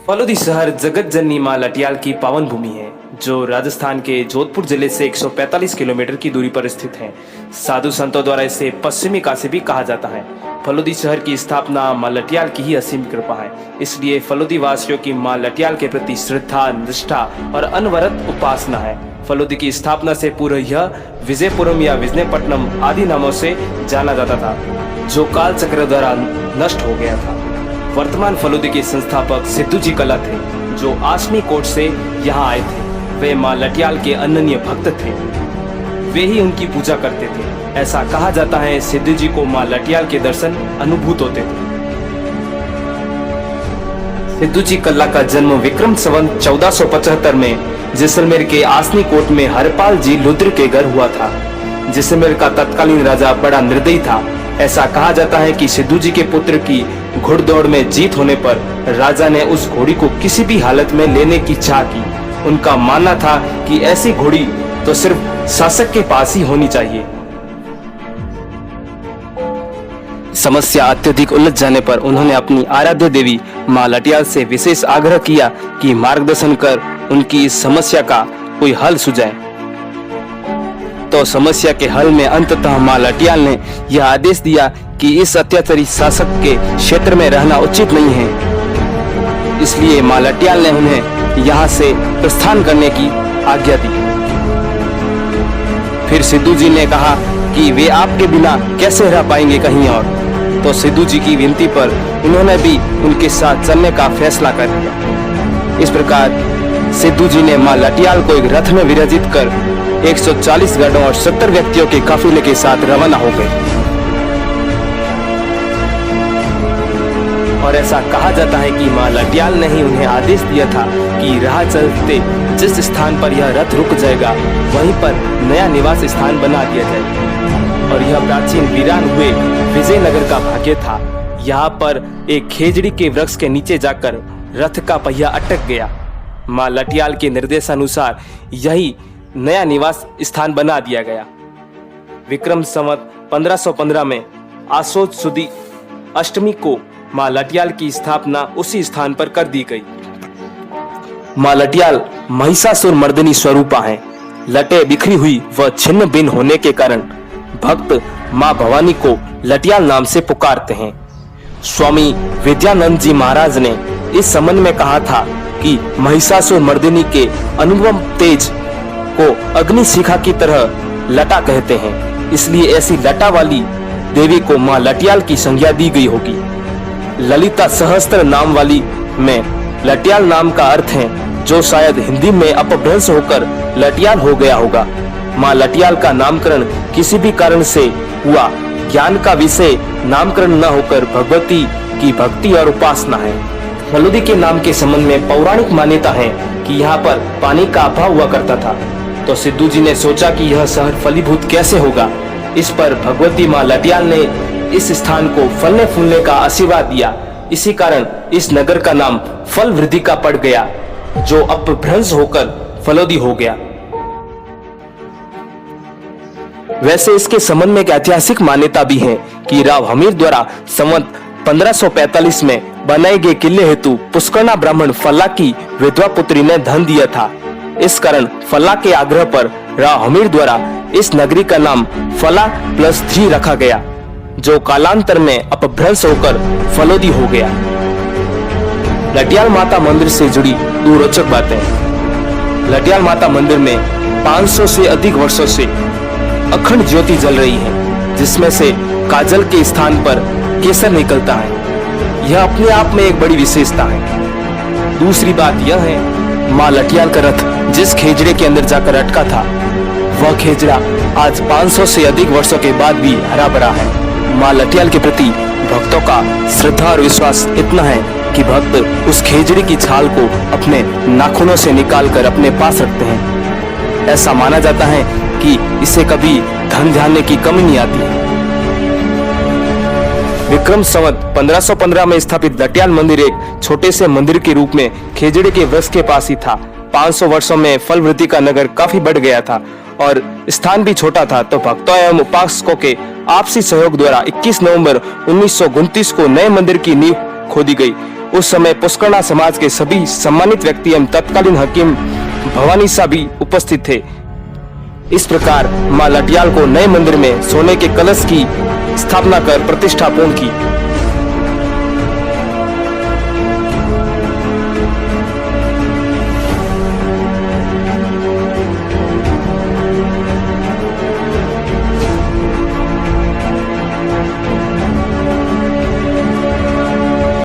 फलोदी शहर जगत जननी मां लटियाल की पावन भूमि है, जो राजस्थान के जोधपुर जिले से 145 किलोमीटर की दूरी पर स्थित है। साधु संतों द्वारा इसे पश्चिमी काशी भी कहा जाता है। फलोदी शहर की स्थापना मां लटियाल की ही असीम कृपा है, इसलिए फलोदी वासियों की मां लटियाल के प्रति श्रद्धा, निष्ठा और अनवरत उपासना है। फलोदी की स्थापना से पूर्व यह विजयपुरम या विजयपट्टनम आदि नामों से जाना जाता था, जो काल चक्र द्वारा नष्ट हो गया था। वर्तमान फलोदी के संस्थापक सिद्धू जी कला थे, जो आसनी कोट से यहाँ आए थे। वे मां लटियाल के अनन्य भक्त थे, वे ही उनकी पूजा करते थे। ऐसा कहा जाता है सिद्धू जी को मां लटियाल के दर्शन अनुभूत होते थे। सिद्धू जी कल्ला का जन्म विक्रम संवत 1475 में जैसलमेर के आसनी कोट में हरपाल जी लुद्र के घर हुआ था। जैसलमेर का तत्कालीन राजा बड़ा निर्दयी था। ऐसा कहा जाता है कि सिद्धू जी के पुत्र की घुड़दौड़ में जीत होने पर राजा ने उस घोड़ी को किसी भी हालत में लेने की चाह की। उनका मानना था कि ऐसी घोड़ी तो सिर्फ शासक के पास ही होनी चाहिए। समस्या अत्यधिक उलझ जाने पर उन्होंने अपनी आराध्य देवी मां लटियाल से विशेष आग्रह किया कि मार्गदर्शन कर उनकी इस समस्या का कोई हल सुझाए। तो समस्या के हल में अंततः मां लटियाल ने यह आदेश दिया कि इस अत्याचारी शासक के क्षेत्र में रहना उचित नहीं है। इसलिए मां लटियाल ने उन्हें यहाँ से प्रस्थान करने की आज्ञा दी। फिर सिद्धू जी ने कहा कि वे आपके बिना कैसे रह पाएंगे कहीं और। तो सिद्धू जी की विनती पर उन्होंने भी उनके साथ चलने का फैसला कर लिया। इस प्रकार सिद्धू जी ने मां लटियाल को एक रथ में विराजित कर 140 गाड़ों और 70 व्यक्तियों के काफिले के साथ रवाना हो गए। और ऐसा कहा जाता है कि मां लटियाल ने ही उन्हें आदेश दिया था कि राह चलते जिस स्थान पर यह रथ रुक जाएगा वहीं पर नया निवास स्थान बना दिया जाए। और यह प्राचीन वीरान हुए विजयनगर का भाग्य था। यहाँ पर एक खेजड़ी के वृक्ष के नीचे जाकर रथ का पहिया अटक गया। मां लटियाल के निर्देशानुसार यही नया निवास स्थान बना दिया गया। विक्रम संवत 1515 में आसोज सुदी अष्टमी को मां लटियाल की स्थापना उसी स्थान पर कर दी गई। मां लटियाल महिषासुर मर्दिनी स्वरूपा हैं। लटे बिखरी हुई व छिन्न भिन्न होने के कारण भक्त मां भवानी को लटियाल नाम से पुकारते हैं। स्वामी विद्यानंद जी महाराज ने इस संबंध में कहा था कि महिषासुर मर्दिनी के अनुपम तेज को अग्नि शिखा की तरह लटा कहते हैं, इसलिए ऐसी लटा वाली देवी को मां लटियाल की संज्ञा दी गई होगी। ललिता सहस्त्र नाम वाली में लटियाल नाम का अर्थ है, जो शायद हिंदी में अपभ्रंश होकर लटियाल हो गया होगा। मां लटियाल का नामकरण किसी भी कारण से हुआ, ज्ञान का विषय नामकरण न होकर भगवती की भक्ति और उपासना है। फलोदी के नाम के संबंध में पौराणिक मान्यता है कि यहाँ पर पानी का अभाव हुआ करता था। तो सिद्धू जी ने सोचा कि यह शहर फलीभूत कैसे होगा। इस पर भगवती मां लटियाल ने इस स्थान को फलने फूलने का आशीर्वाद दिया। इसी कारण इस नगर का नाम फल वृद्धि का पड़ गया, जो अपभ्रंश होकर फलोदी हो गया। वैसे इसके संबंध में एक ऐतिहासिक मान्यता भी है कि राव हमीर द्वारा संवत 1545 में बनाए गए किले हेतु पुष्करना ब्राह्मण फल्ला की विधवा पुत्री ने धन दिया था। इस कारण फल्ला के आग्रह पर राव हमीर द्वारा इस नगरी का नाम फला +3 रखा गया, जो कालांतर में अपभ्रंश होकर फलोदी हो गया। लटियाल माता मंदिर से जुड़ी दो रोचक बातें। लटियाल माता मंदिर में 500 से अधिक वर्षों से अखंड ज्योति जल रही है, जिसमें से काजल के स्थान पर केसर निकलता है। यह अपने आप में एक बड़ी विशेषता है। दूसरी बात यह है, मां लटियाल का रथ जिस खेजड़े के अंदर जाकर अटका था, वह खेजड़ा आज 500 से अधिक वर्षों के बाद भी हरा भरा है। मां लटियाल के प्रति भक्तों का श्रद्धा और विश्वास इतना है कि भक्त उस खेजड़ी की छाल को अपने नाखूनों से निकालकर अपने पास रखते हैं। ऐसा माना जाता है कि इसे कभी धन ध्यान की कमी नहीं आती। विक्रम संवत 1515 में स्थापित लटियाल मंदिर एक छोटे से मंदिर के रूप में खेजड़े के वृक्ष के पास ही था। 500 वर्षों में फल वृद्धि का नगर काफी बढ़ गया था और स्थान भी छोटा था, तो भक्तों एवं उपासकों के आपसी सहयोग द्वारा 21 नवंबर 1929 को नए मंदिर की नींव खोदी गई। उस समय पुष्करणा समाज के सभी सम्मानित व्यक्ति एवं तत्कालीन हकीम भवानी शाह भी उपस्थित थे। इस प्रकार मां लटियाल को नए मंदिर में सोने के कलश की स्थापना कर प्रतिष्ठा पूर्ण की।